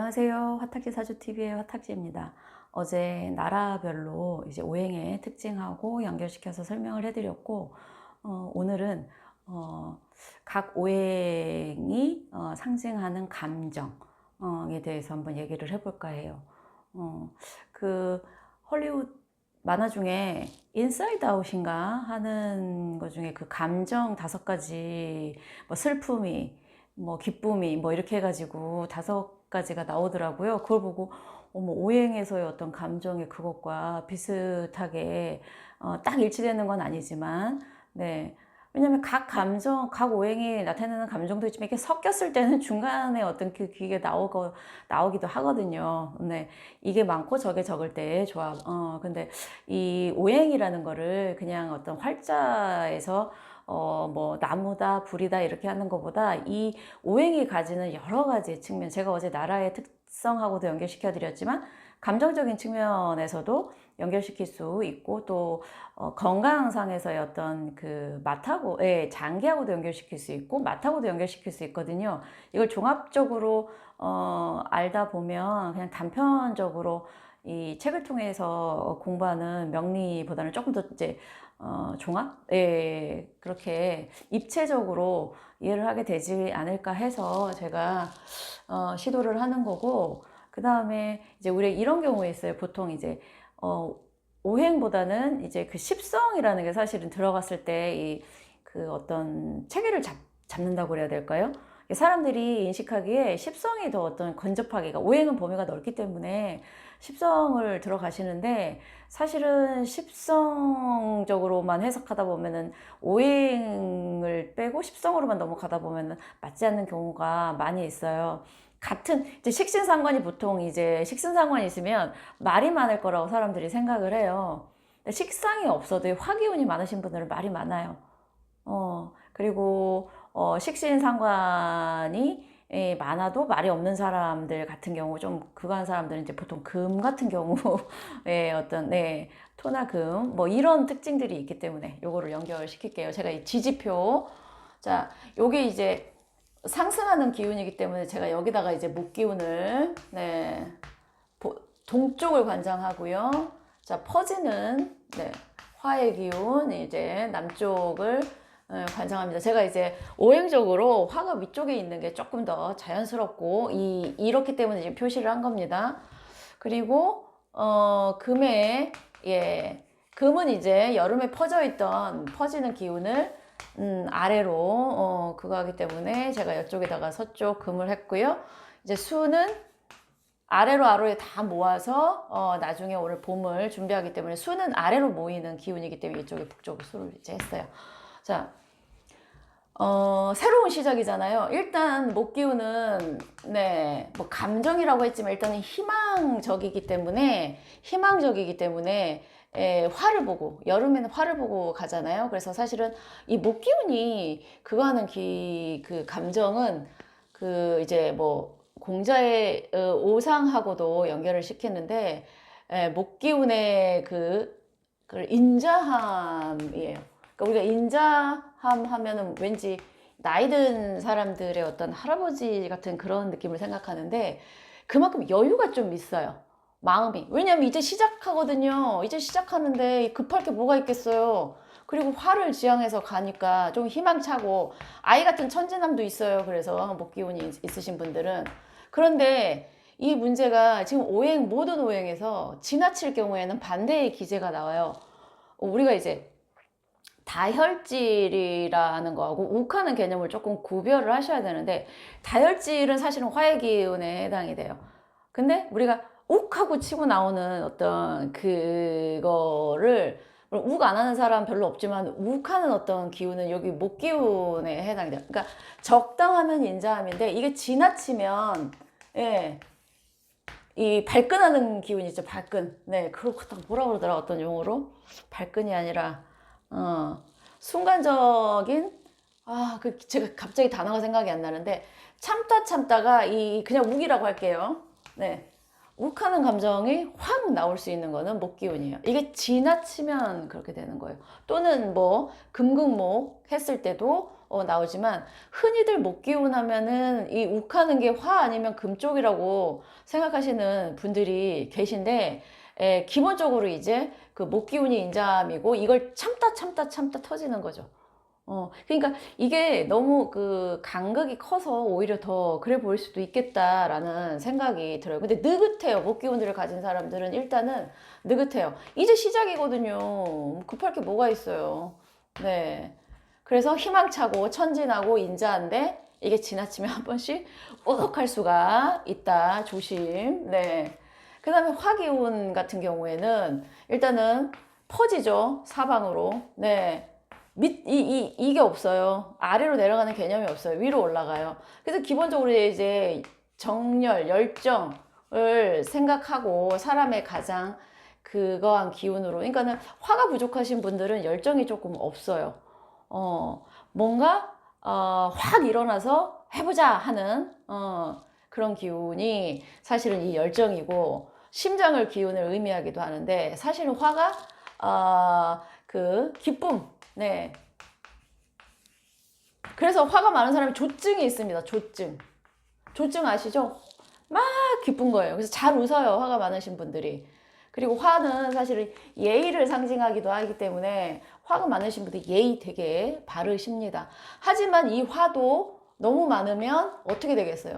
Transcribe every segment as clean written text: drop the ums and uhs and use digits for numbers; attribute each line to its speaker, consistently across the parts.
Speaker 1: 안녕하세요. 화탁지 사주TV의 화탁지입니다. 어제 나라별로 이제 오행의 특징하고 연결시켜서 설명을 해드렸고, 오늘은 각 오행이 상징하는 감정에 대해서 한번 얘기를 해볼까 해요. 그 헐리우드 만화 중에 인사이드 아웃인가 하는 것 중에 그 감정 5가지, 뭐 슬픔이, 뭐 기쁨이, 뭐 이렇게 해가지고 5가지가 나오더라고요. 그걸 보고 오행에서의 어떤 감정의 그것과 비슷하게 딱 일치되는 건 아니지만, 네. 왜냐면 각 감정, 각 오행이 나타내는 감정도 있지만 이게 섞였을 때는 중간에 어떤 그게 나오기도 하거든요. 네. 이게 많고 저게 적을 때의 조합. 근데 이 오행이라는 거를 그냥 어떤 활자에서 뭐 나무다 불이다 이렇게 하는 것보다 이 오행이 가지는 여러 가지 측면, 제가 어제 나라의 특성하고도 연결시켜 드렸지만 감정적인 측면에서도 연결시킬 수 있고, 또 건강상에서의 어떤 그 맛하고, 장기하고도 연결시킬 수 있고 맛하고도 연결시킬 수 있거든요. 이걸 종합적으로 알다 보면 그냥 단편적으로 이 책을 통해서 공부하는 명리보다는 조금 더 이제 종합? 그렇게 입체적으로 이해를 하게 되지 않을까 해서 제가 시도를 하는 거고, 그 다음에 이제 우리 이런 경우에 있어요. 보통 이제 오행보다는 이제 그 십성이라는 게 사실은 들어갔을 때 이 그 어떤 체계를 잡는다고 그래야 될까요? 사람들이 인식하기에 십성이 더 어떤 근접하기가, 오행은 범위가 넓기 때문에 십성을 들어가시는데, 사실은 십성적으로만 해석하다 보면은 오행을 빼고 십성으로만 넘어가다 보면은 맞지 않는 경우가 많이 있어요. 같은 이제 식신상관이, 보통 이제 식신상관이 있으면 말이 많을 거라고 사람들이 생각을 해요. 식상이 없어도 화기운이 많으신 분들은 말이 많아요. 그리고 식신상관이 많아도 말이 없는 사람들 같은 경우, 좀 그거한 사람들은 이제 보통 금 같은 경우에 어떤, 네, 토나 금 뭐 이런 특징들이 있기 때문에 요거를 연결시킬게요. 제가 이 지지표, 자, 요게 이제 상승하는 기운이기 때문에 제가 여기다가 이제 목기운을, 네, 동쪽을 관장하고요. 자, 퍼지는, 네, 화의 기운 이제 남쪽을 관장합니다. 제가 이제 오행적으로 화가 위쪽에 있는 게 조금 더 자연스럽고 이렇기 때문에 지금 표시를 한 겁니다. 그리고 금에, 금은 이제 여름에 퍼지는 기운을 아래로 그거 하기 때문에 제가 이쪽에다가 서쪽 금을 했고요. 이제 수는 아래로 다 모아서 나중에 오늘 봄을 준비하기 때문에 수는 아래로 모이는 기운이기 때문에 이쪽에 북쪽으로 수를 이제 했어요. 자, 새로운 시작이잖아요. 일단 목기운은, 네, 뭐 감정이라고 했지만 일단은 희망적이기 때문에 화를 보고, 여름에는 화를 보고 가잖아요. 그래서 사실은 이 목기운이 그거 하는 그 감정은 그 이제 뭐 공자의 오상하고도 연결을 시켰는데, 목기운의 그 인자함이에요. 그러니까 우리가 인자함 하면은 왠지 나이 든 사람들의 어떤 할아버지 같은 그런 느낌을 생각하는데, 그만큼 여유가 좀 있어요. 마음이. 왜냐면 이제 시작하거든요. 이제 시작하는데 급할 게 뭐가 있겠어요. 그리고 화를 지향해서 가니까 좀 희망차고, 아이 같은 천진남도 있어요. 그래서 목기운이 있으신 분들은. 그런데 이 문제가 지금 모든 오행에서 지나칠 경우에는 반대의 기제가 나와요. 우리가 이제 다혈질이라는 거하고 욱하는 개념을 조금 구별을 하셔야 되는데, 다혈질은 사실은 화의 기운에 해당이 돼요. 근데 우리가 욱하고 치고 나오는 어떤 그거를, 욱 안 하는 사람 별로 없지만 욱하는 어떤 기운은 여기 목 기운에 해당이 돼요. 그러니까 적당하면 인자함인데, 이게 지나치면, 이 발끈하는 기운이 있죠. 발끈. 네, 그렇고 딱 뭐라 그러더라, 어떤 용어로? 발끈이 아니라 순간적인, 제가 갑자기 단어가 생각이 안 나는데, 참다가 그냥 욱이라고 할게요. 네. 욱하는 감정이 확 나올 수 있는 거는 목기운이에요. 이게 지나치면 그렇게 되는 거예요. 또는 뭐 금극목 했을 때도 나오지만 흔히들 목기운 하면은 이 욱하는 게 화 아니면 금 쪽이라고 생각하시는 분들이 계신데 기본적으로 이제 그 목기운이 인자함이고 이걸 참다 터지는 거죠. 그러니까 이게 너무 그 간극이 커서 오히려 더 그래 보일 수도 있겠다라는 생각이 들어요. 근데 느긋해요. 목기운들을 가진 사람들은 일단은 느긋해요. 이제 시작이거든요. 급할 게 뭐가 있어요. 네. 그래서 희망차고 천진하고 인자한데 이게 지나치면 한 번씩 욱할 수가 있다. 조심. 네. 그 다음에 화기운 같은 경우에는 일단은 퍼지죠. 사방으로. 네. 이게 없어요. 아래로 내려가는 개념이 없어요. 위로 올라가요. 그래서 기본적으로 이제 정열, 열정을 생각하고 사람의 가장 그거한 기운으로. 그러니까는 화가 부족하신 분들은 열정이 조금 없어요. 뭔가, 확 일어나서 해보자 하는, 그런 기운이 사실은 이 열정이고, 심장을 기운을 의미하기도 하는데, 사실은 화가, 그, 기쁨, 네. 그래서 화가 많은 사람이 조증이 있습니다. 조증. 조증 아시죠? 막 기쁜 거예요. 그래서 잘 웃어요. 화가 많으신 분들이. 그리고 화는 사실은 예의를 상징하기도 하기 때문에 화가 많으신 분들 예의 되게 바르십니다. 하지만 이 화도 너무 많으면 어떻게 되겠어요?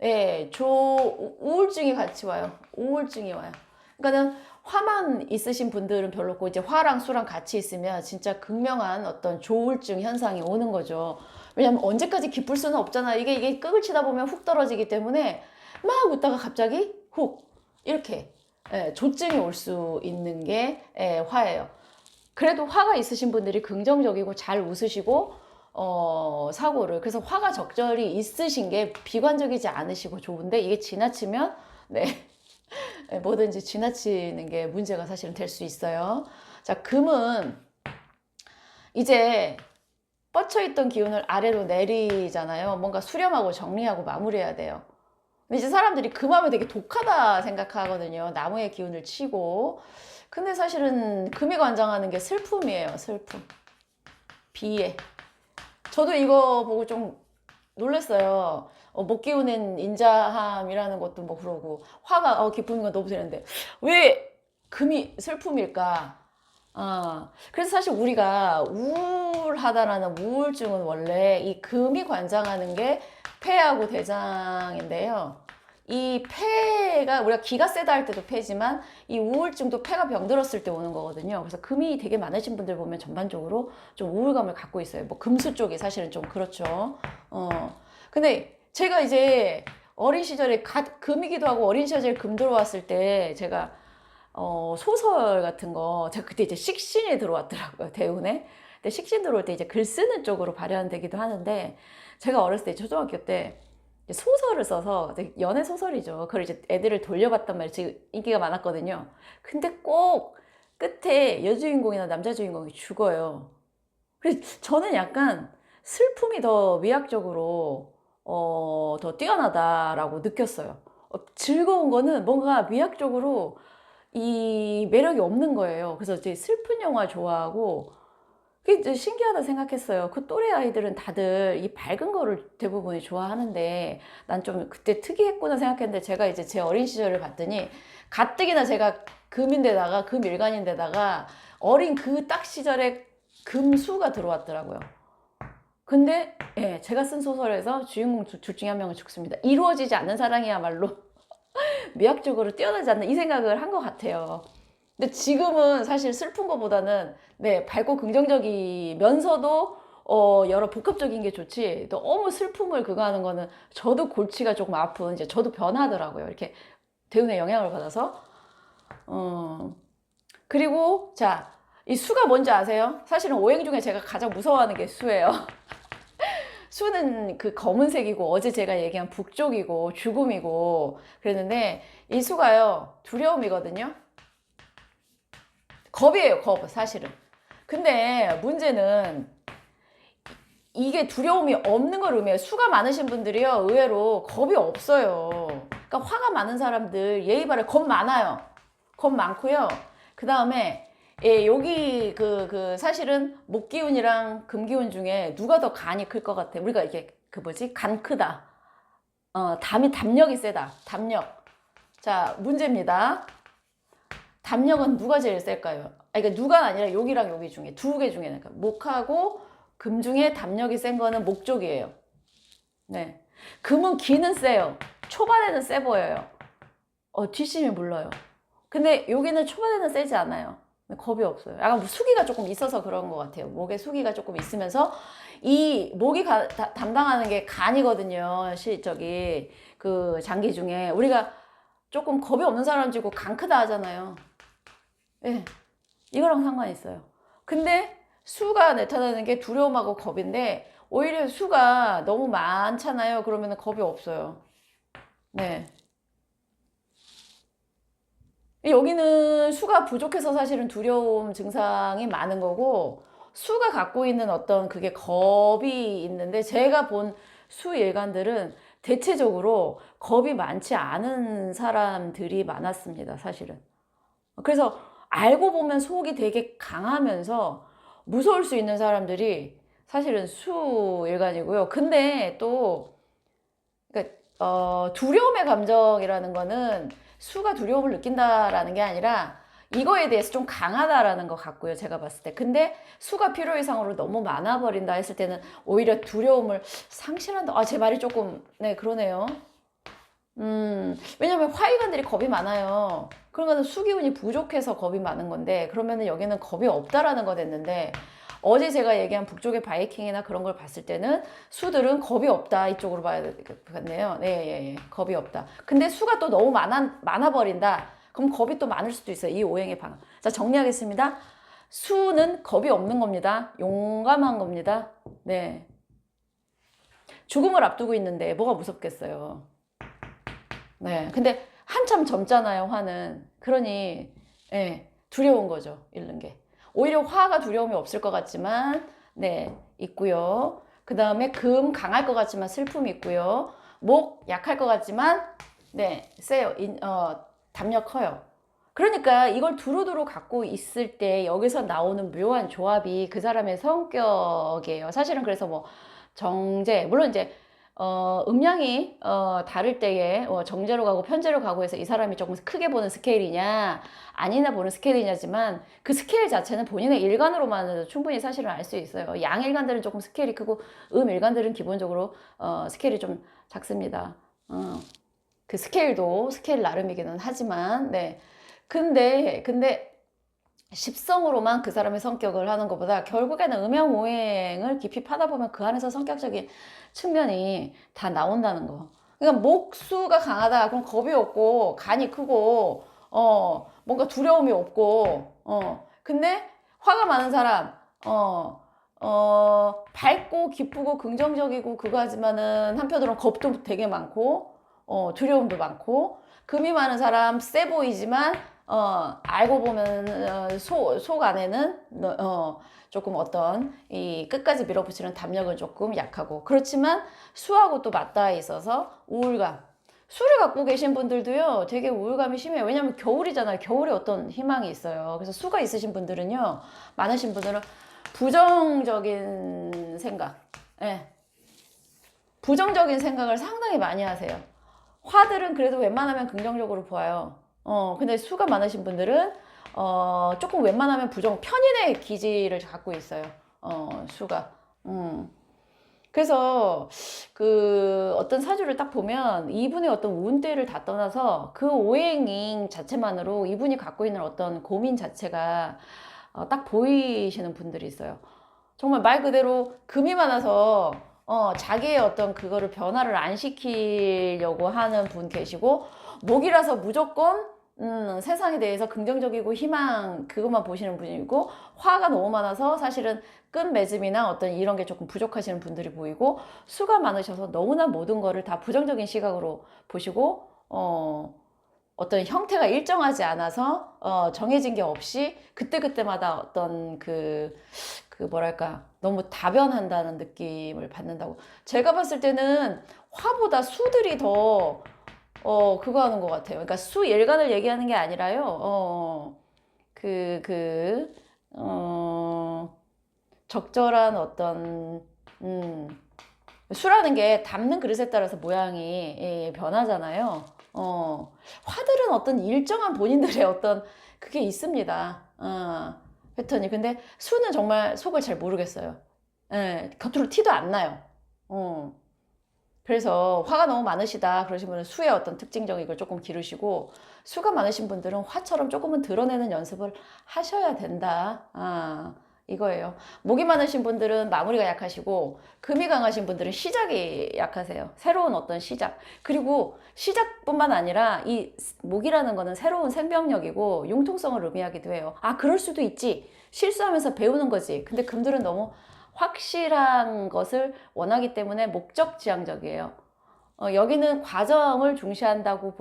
Speaker 1: 예, 우울증이 같이 와요. 우울증이 와요. 그러니까는 화만 있으신 분들은 별로 없고 이제 화랑 수랑 같이 있으면 진짜 극명한 어떤 조울증 현상이 오는 거죠. 왜냐면 언제까지 기쁠 수는 없잖아. 이게 끄을 치다 보면 훅 떨어지기 때문에 막 웃다가 갑자기 훅 이렇게 조증이 올 수 있는 게 화예요. 그래도 화가 있으신 분들이 긍정적이고 잘 웃으시고 사고를 그래서 화가 적절히 있으신 게 비관적이지 않으시고 좋은데 이게 지나치면 네 뭐든지 지나치는 게 문제가 사실은 될 수 있어요. 자, 금은 이제 뻗쳐있던 기운을 아래로 내리잖아요. 뭔가 수렴하고 정리하고 마무리해야 돼요. 근데 이제 사람들이 금하면 되게 독하다 생각하거든요. 나무의 기운을 치고. 근데 사실은 금이 관장하는 게 슬픔이에요. 슬픔. 비애. 저도 이거 보고 좀 놀랐어요. 목기운엔 인자함이라는 것도 뭐 그러고 화가 기쁨인 건 너무 되는데 왜 금이 슬픔일까? 그래서 사실 우리가 우울하다라는 우울증은 원래 이 금이 관장하는 게 폐하고 대장인데요. 이 폐가 우리가 기가 세다 할 때도 폐지만 이 우울증도 폐가 병들었을 때 오는 거거든요. 그래서 금이 되게 많으신 분들 보면 전반적으로 좀 우울감을 갖고 있어요. 뭐 금수 쪽이 사실은 좀 그렇죠. 근데 제가 이제 어린 시절에 금이기도 하고 어린 시절에 금 들어왔을 때 제가 소설 같은 거 제가 그때 이제 식신이 들어왔더라고요. 대운에. 근데 식신 들어올 때 이제 글 쓰는 쪽으로 발현되기도 하는데 제가 어렸을 때 초등학교 때 소설을 써서 연애 소설이죠. 그걸 이제 애들을 돌려봤단 말이에요. 지금 인기가 많았거든요. 근데 꼭 끝에 여주인공이나 남자 주인공이 죽어요. 그래서 저는 약간 슬픔이 더 미학적으로 더 뛰어나다라고 느꼈어요. 즐거운 거는 뭔가 미학적으로 이 매력이 없는 거예요. 그래서 이제 슬픈 영화 좋아하고 그게 이제 신기하다 생각했어요. 그 또래 아이들은 다들 이 밝은 거를 대부분이 좋아하는데 난 좀 그때 특이했구나 생각했는데 제가 이제 제 어린 시절을 봤더니 가뜩이나 제가 금인데다가 금일간인데다가 어린 그 딱 시절에 금수가 들어왔더라고요. 근데 예, 제가 쓴 소설에서 주인공 둘 중에 한 명은 죽습니다. 이루어지지 않는 사랑이야말로 미학적으로 뛰어나지 않는 이 생각을 한 것 같아요. 근데 지금은 사실 슬픈 것보다는 네, 밝고 긍정적이면서도 여러 복합적인 게 좋지 너무 슬픔을 그거 하는 거는 저도 골치가 조금 아픈 이제 저도 변하더라고요. 이렇게 대운의 영향을 받아서 그리고 자, 이 수가 뭔지 아세요? 사실은 오행 중에 제가 가장 무서워하는 게 수예요. 수는 그 검은색이고 어제 제가 얘기한 북쪽이고 죽음이고 그랬는데 이 수가요 두려움이거든요. 겁이에요, 겁 사실은. 근데 문제는 이게 두려움이 없는 걸 의미해요. 수가 많으신 분들이요 의외로 겁이 없어요. 그러니까 화가 많은 사람들 예의 바르 겁 많아요. 겁 많고요. 그 다음에 예, 여기 사실은 목기운이랑 금기운 중에 누가 더 간이 클 것 같아? 우리가 이게 그 뭐지? 간 크다. 담력이 세다. 담력. 자, 문제입니다. 담력은 누가 제일 셀까요? 그러니까 누가 아니라 여기랑 여기 중에 두 개 중에 그러니까 목하고 금 중에 담력이 센 거는 목 쪽이에요. 네. 금은 기는 세요. 초반에는 세 보여요. 뒷심이 물러요. 근데 여기는 초반에는 세지 않아요. 겁이 없어요. 약간 수기가 조금 있어서 그런 것 같아요. 목에 수기가 조금 있으면서 이 목이 담당하는 게 간이거든요. 저기 그 장기 중에 우리가 조금 겁이 없는 사람 치고 간 크다 하잖아요. 예, 이거랑 상관이 있어요. 근데 수가 나타나는 게 두려움하고 겁인데 오히려 수가 너무 많잖아요. 그러면 겁이 없어요. 네. 여기는 수가 부족해서 사실은 두려움 증상이 많은 거고 수가 갖고 있는 어떤 그게 겁이 있는데 제가 본 수 일간들은 대체적으로 겁이 많지 않은 사람들이 많았습니다. 사실은. 그래서 알고 보면 속이 되게 강하면서 무서울 수 있는 사람들이 사실은 수 일간이고요. 근데 또 그러니까 두려움의 감정이라는 거는 수가 두려움을 느낀다라는 게 아니라 이거에 대해서 좀 강하다라는 것 같고요. 제가 봤을 때. 근데 수가 필요 이상으로 너무 많아 버린다 했을 때는 오히려 두려움을 상실한다. 제 말이 조금 네 그러네요. 왜냐면 화일관들이 겁이 많아요. 그러면 수기운이 부족해서 겁이 많은 건데 그러면은 여기는 겁이 없다라는 거 됐는데 어제 제가 얘기한 북쪽의 바이킹이나 그런 걸 봤을 때는 수들은 겁이 없다 이쪽으로 봐야 되겠네요. 네, 예, 예. 겁이 없다. 근데 수가 또 너무 많아 버린다. 그럼 겁이 또 많을 수도 있어요. 이 오행의 방향. 자, 정리하겠습니다. 수는 겁이 없는 겁니다. 용감한 겁니다. 네. 죽음을 앞두고 있는데 뭐가 무섭겠어요. 네. 근데 한참 젊잖아요, 화는. 그러니, 예, 두려운 거죠, 잃는 게. 오히려 화가 두려움이 없을 것 같지만, 네, 있고요. 그 다음에 금 강할 것 같지만 슬픔이 있고요. 목 약할 것 같지만, 네, 세요. 담력 커요. 그러니까 이걸 두루두루 갖고 있을 때 여기서 나오는 묘한 조합이 그 사람의 성격이에요. 사실은 그래서 뭐 정제, 물론 이제 음량이 다를 때에 정제로 가고 편제로 가고 해서 이 사람이 조금 크게 보는 스케일이냐 아니나 보는 스케일이냐지만 그 스케일 자체는 본인의 일간으로만 충분히 사실은 알 수 있어요. 양일간들은 조금 스케일이 크고 음일간들은 기본적으로 스케일이 좀 작습니다. 그 스케일도 스케일 나름이기는 하지만 네. 근데 십성으로만 그 사람의 성격을 하는 것보다 결국에는 음양오행을 깊이 파다 보면 그 안에서 성격적인 측면이 다 나온다는 거. 그러니까 목수가 강하다. 그럼 겁이 없고 간이 크고 뭔가 두려움이 없고 근데 화가 많은 사람 밝고 기쁘고 긍정적이고 그거 하지만은 한편으로는 겁도 되게 많고 두려움도 많고 금이 많은 사람 세 보이지만 알고 보면 속 안에는 조금 어떤 이 끝까지 밀어붙이는 담력은 조금 약하고 그렇지만 수하고 또 맞닿아 있어서 우울감 수를 갖고 계신 분들도요 되게 우울감이 심해요. 왜냐면 겨울이잖아요. 겨울에 어떤 희망이 있어요. 그래서 수가 있으신 분들은요 많으신 분들은 부정적인 생각 예. 부정적인 생각을 상당히 많이 하세요. 화들은 그래도 웬만하면 긍정적으로 보아요. 근데 수가 많으신 분들은, 조금 웬만하면 편인의 기질을 갖고 있어요. 수가. 그래서, 어떤 사주를 딱 보면 이분의 어떤 운대를 다 떠나서 그 오행인 자체만으로 이분이 갖고 있는 어떤 고민 자체가 딱 보이시는 분들이 있어요. 정말 말 그대로 금이 많아서 자기의 어떤 그거를 변화를 안 시키려고 하는 분 계시고 목이라서 무조건 세상에 대해서 긍정적이고 희망 그것만 보시는 분이고 화가 너무 많아서 사실은 끝맺음이나 어떤 이런 게 조금 부족하시는 분들이 보이고 수가 많으셔서 너무나 모든 거를 다 부정적인 시각으로 보시고 어떤 형태가 일정하지 않아서 정해진 게 없이 그때그때마다 어떤 뭐랄까 너무 다변한다는 느낌을 받는다고 제가 봤을 때는 화보다 수들이 더 그거 하는 것 같아요. 그러니까 수일간을 얘기하는 게 아니라요. 적절한 어떤, 수라는 게 담는 그릇에 따라서 모양이 변하잖아요. 화들은 어떤 일정한 본인들의 어떤 그게 있습니다. 패턴이. 근데 수는 정말 속을 잘 모르겠어요. 예, 겉으로 티도 안 나요. 어. 그래서 화가 너무 많으시다 그러신 분은 수의 어떤 특징적인 걸 조금 기르시고, 수가 많으신 분들은 화처럼 조금은 드러내는 연습을 하셔야 된다. 이거예요. 목이 많으신 분들은 마무리가 약하시고, 금이 강하신 분들은 시작이 약하세요. 새로운 어떤 시작. 그리고 시작뿐만 아니라 이 목이라는 거는 새로운 생명력이고 융통성을 의미하기도 해요. 그럴 수도 있지. 실수하면서 배우는 거지. 근데 금들은 너무 확실한 것을 원하기 때문에 목적지향적이에요. 여기는 과정을 중시한다고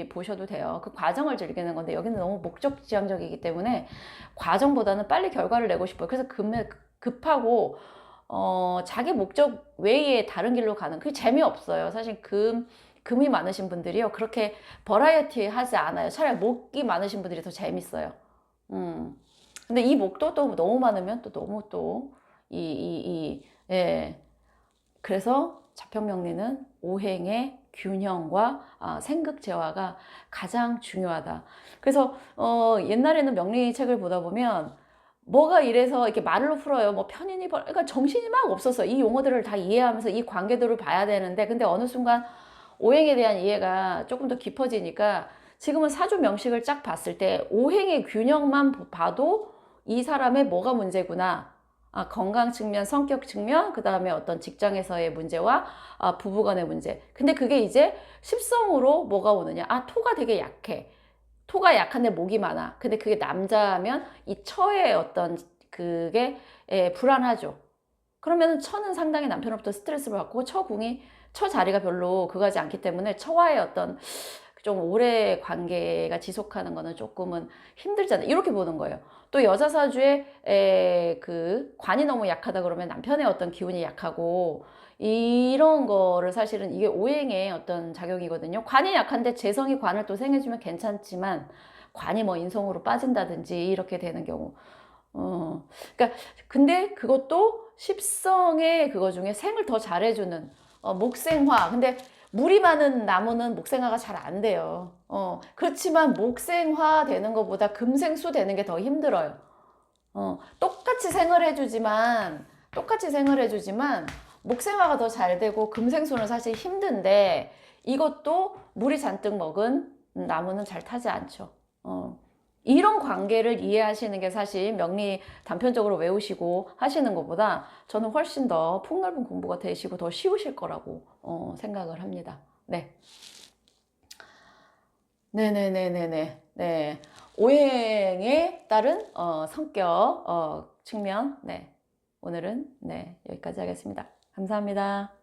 Speaker 1: 보셔도 돼요. 그 과정을 즐기는 건데, 여기는 너무 목적지향적이기 때문에 과정보다는 빨리 결과를 내고 싶어요. 그래서 급하고 자기 목적 외에 다른 길로 가는 그게 재미없어요. 사실 금이 많으신 분들이요, 그렇게 버라이어티 하지 않아요. 차라리 목이 많으신 분들이 더 재밌어요. 근데 이 목도 또 너무 많으면 또 너무 또 예. 그래서 자평명리는 오행의 균형과 생극재화가 가장 중요하다. 그래서 옛날에는 명리 책을 보다 보면 뭐가 이래서 이렇게 말로 풀어요. 뭐 편인이 그러니까 정신이 막 없었어. 이 용어들을 다 이해하면서 이 관계들을 봐야 되는데, 근데 어느 순간 오행에 대한 이해가 조금 더 깊어지니까 지금은 사주 명식을 쫙 봤을 때 오행의 균형만 봐도 이 사람의 뭐가 문제구나. 건강 측면, 성격 측면, 그 다음에 어떤 직장에서의 문제와 부부 간의 문제. 근데 그게 이제 십성으로 뭐가 오느냐. 토가 되게 약해. 토가 약한데 목이 많아. 근데 그게 남자면 이 처의 어떤 그게 불안하죠. 그러면 처는 상당히 남편으로부터 스트레스를 받고, 처 자리가 별로 그거하지 않기 때문에 처와의 어떤 좀 오래 관계가 지속하는 거는 조금은 힘들잖아요. 이렇게 보는 거예요. 또 여자 사주에 그 관이 너무 약하다 그러면 남편의 어떤 기운이 약하고, 이런 거를 사실은 이게 오행의 어떤 작용이거든요. 관이 약한데 재성이 관을 또 생해주면 괜찮지만, 관이 뭐 인성으로 빠진다든지 이렇게 되는 경우. 그러니까 근데 그것도 십성의 그거 중에 생을 더 잘해주는 목생화. 근데 물이 많은 나무는 목생화가 잘 안 돼요. 그렇지만 목생화 되는 것보다 금생수 되는 게 더 힘들어요. 똑같이 생을 해주지만 목생화가 더 잘 되고 금생수는 사실 힘든데, 이것도 물이 잔뜩 먹은 나무는 잘 타지 않죠. 이런 관계를 이해하시는 게 사실 명리 단편적으로 외우시고 하시는 것보다 저는 훨씬 더 폭넓은 공부가 되시고 더 쉬우실 거라고 생각을 합니다. 네. 네네네네네. 네. 오행에 따른 성격 측면. 네. 오늘은 네, 여기까지 하겠습니다. 감사합니다.